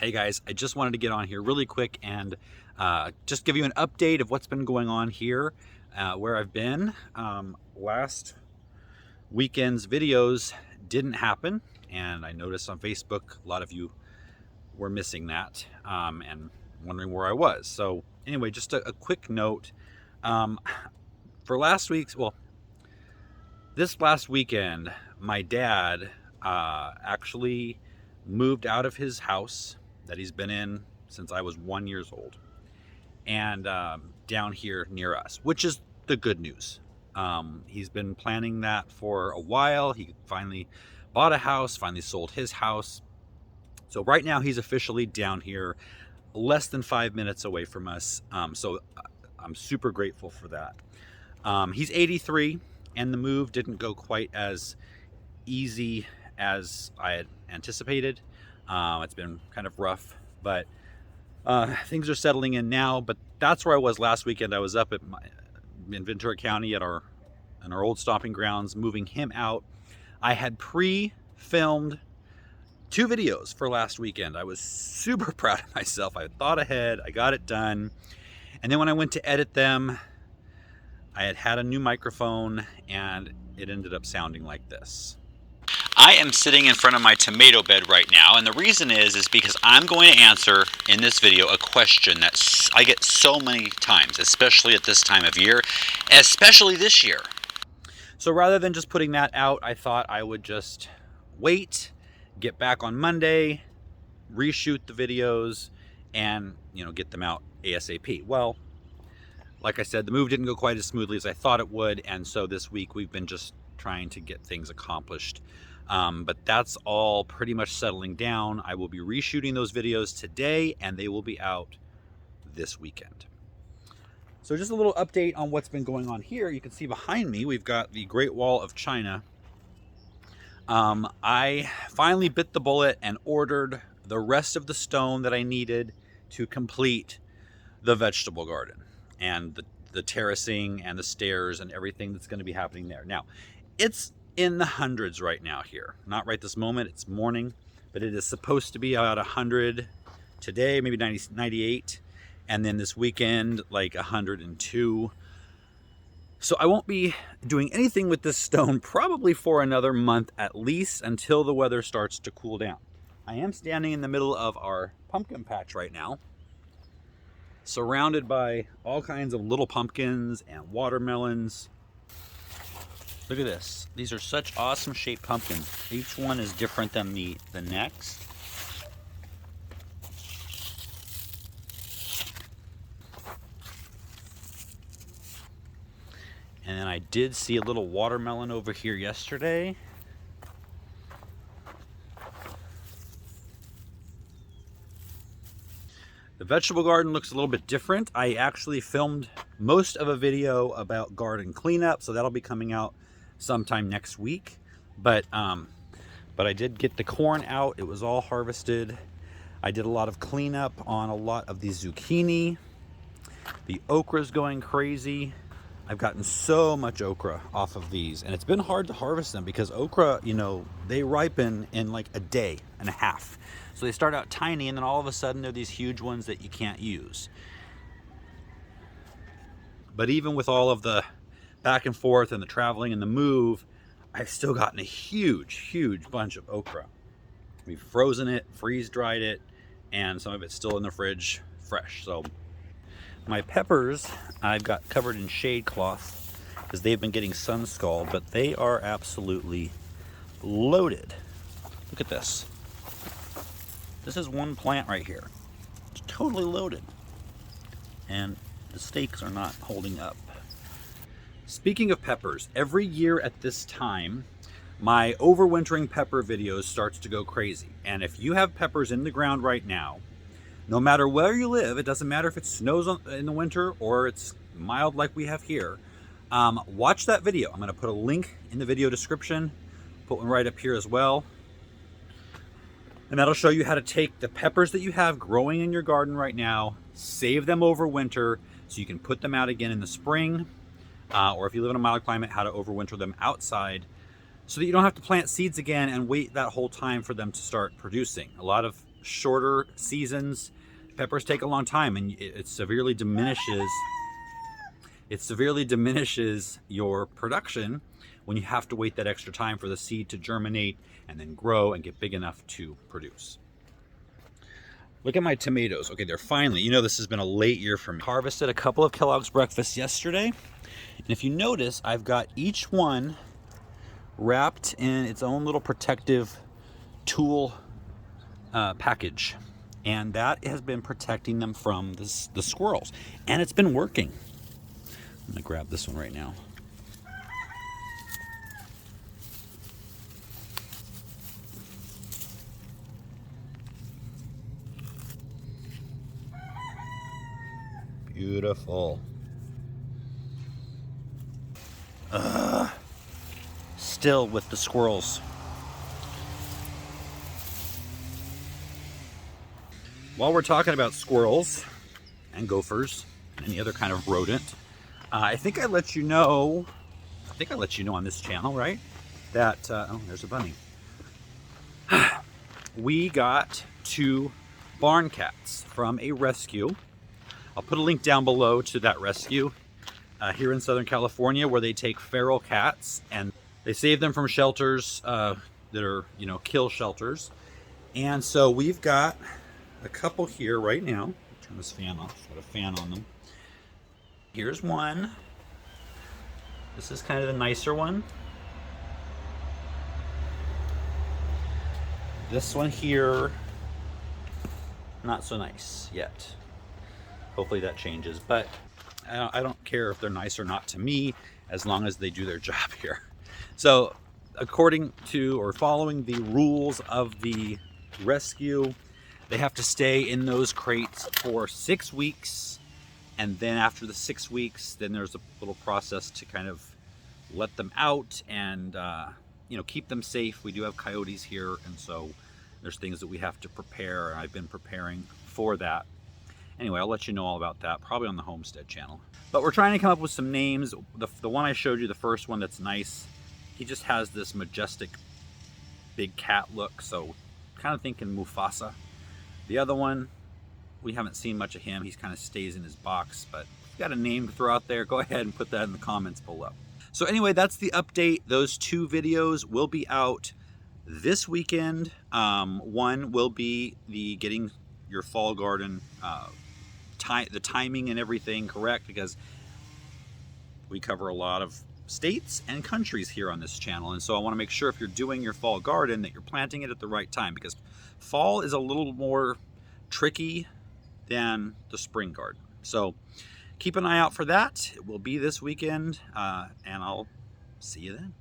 Hey guys, I just wanted to get on here really quick and just give you an update of what's been going on here, where I've been. Last weekend's videos didn't happen, and I noticed on Facebook a lot of you were missing that and wondering where I was. So anyway, just a quick note. For this last weekend, my dad actually moved out of his house that he's been in since I was 1 year old, and down here near us, which is the good news. He's been planning that for a while. He finally bought a house, finally sold his house. So right now he's officially down here, less than 5 minutes away from us. So I'm super grateful for that. He's 83, and the move didn't go quite as easy as I had anticipated. It's been kind of rough, but things are settling in now. But that's where I was last weekend. I was up in Ventura County in our old stomping grounds, moving him out. I had pre-filmed 2 videos for last weekend. I was super proud of myself. I thought ahead, I got it done. And then when I went to edit them, I had a new microphone and it ended up sounding like this. I am sitting in front of my tomato bed right now, and the reason is because I'm going to answer in this video a question that I get so many times, especially at this time of year, especially this year. So rather than just putting that out, I thought I would just wait, get back on Monday, reshoot the videos, and get them out ASAP. Well, like I said, the move didn't go quite as smoothly as I thought it would, and so this week we've been just trying to get things accomplished. But that's all pretty much settling down. I will be reshooting those videos today, and they will be out this weekend. So just a little update on what's been going on here. You can see behind me, we've got the Great Wall of China. I finally bit the bullet and ordered the rest of the stone that I needed to complete the vegetable garden and the terracing and the stairs and everything that's going to be happening there. Now, it's in the hundreds right now here. Not right this moment, it's morning, but it is supposed to be about 100 today, maybe 90, 98, and then this weekend like 102. So I won't be doing anything with this stone probably for another month at least, until the weather starts to cool down. I am standing in the middle of our pumpkin patch right now, surrounded by all kinds of little pumpkins and watermelons. Look at this. These are such awesome shaped pumpkins. Each one is different than the next. And then I did see a little watermelon over here yesterday. The vegetable garden looks a little bit different. I actually filmed most of a video about garden cleanup, so that'll be coming out sometime next week. But I did get the corn out. It was all harvested. I did a lot of cleanup on a lot of the zucchini. The okra's going crazy. I've gotten so much okra off of these, and it's been hard to harvest them because okra, they ripen in like a day and a half. So they start out tiny, and then all of a sudden they're these huge ones that you can't use. But even with all of the back and forth and the traveling and the move, I've still gotten a huge bunch of okra. We've frozen it, freeze dried it, and some of it's still in the fridge fresh. So my peppers I've got covered in shade cloth because they've been getting sun scald, but they are absolutely loaded. Look at this. This is one plant right here. It's totally loaded. And the stakes are not holding up. Speaking of peppers, every year at this time, my overwintering pepper videos starts to go crazy. And if you have peppers in the ground right now, no matter where you live, it doesn't matter if it snows in the winter or it's mild like we have here, watch that video. I'm going to put a link in the video description, put one right up here as well. And that'll show you how to take the peppers that you have growing in your garden right now, save them over winter so you can put them out again in the spring, or if you live in a mild climate, how to overwinter them outside so that you don't have to plant seeds again and wait that whole time for them to start producing. A lot of shorter seasons, peppers take a long time, and it severely diminishes your production when you have to wait that extra time for the seed to germinate and then grow and get big enough to produce. Look at my tomatoes. Okay, they're finally, this has been a late year for me. Harvested a couple of Kellogg's breakfasts yesterday. And if you notice, I've got each one wrapped in its own little protective tool package. And that has been protecting them from the squirrels. And it's been working. I'm gonna grab this one right now. Beautiful. Still with the squirrels. While we're talking about squirrels and gophers and any other kind of rodent, I think I let you know on this channel, right? That, oh, there's a bunny. We got 2 barn cats from a rescue. I'll put a link down below to that rescue here in Southern California, where they take feral cats and they save them from shelters that are, kill shelters. And so we've got a couple here right now. Turn this fan off. Got a fan on them. Here's one. This is kind of the nicer one. This one here, not so nice yet. Hopefully that changes, but I don't care if they're nice or not to me, as long as they do their job here. So according to, or following the rules of the rescue, they have to stay in those crates for 6 weeks. And then after the 6 weeks, then there's a little process to kind of let them out and, keep them safe. We do have coyotes here, and so there's things that we have to prepare, and I've been preparing for that. Anyway, I'll let you know all about that, probably on the Homestead channel. But we're trying to come up with some names. The one I showed you, the first one that's nice, he just has this majestic big cat look, so kind of thinking Mufasa. The other one, we haven't seen much of him. He kind of stays in his box, but if you've got a name to throw out there, go ahead and put that in the comments below. So anyway, that's the update. Those 2 videos will be out this weekend. One will be the getting your fall garden the timing and everything correct, because we cover a lot of states and countries here on this channel, and so I want to make sure if you're doing your fall garden that you're planting it at the right time, because fall is a little more tricky than the spring garden. So keep an eye out for that. It will be this weekend, and I'll see you then.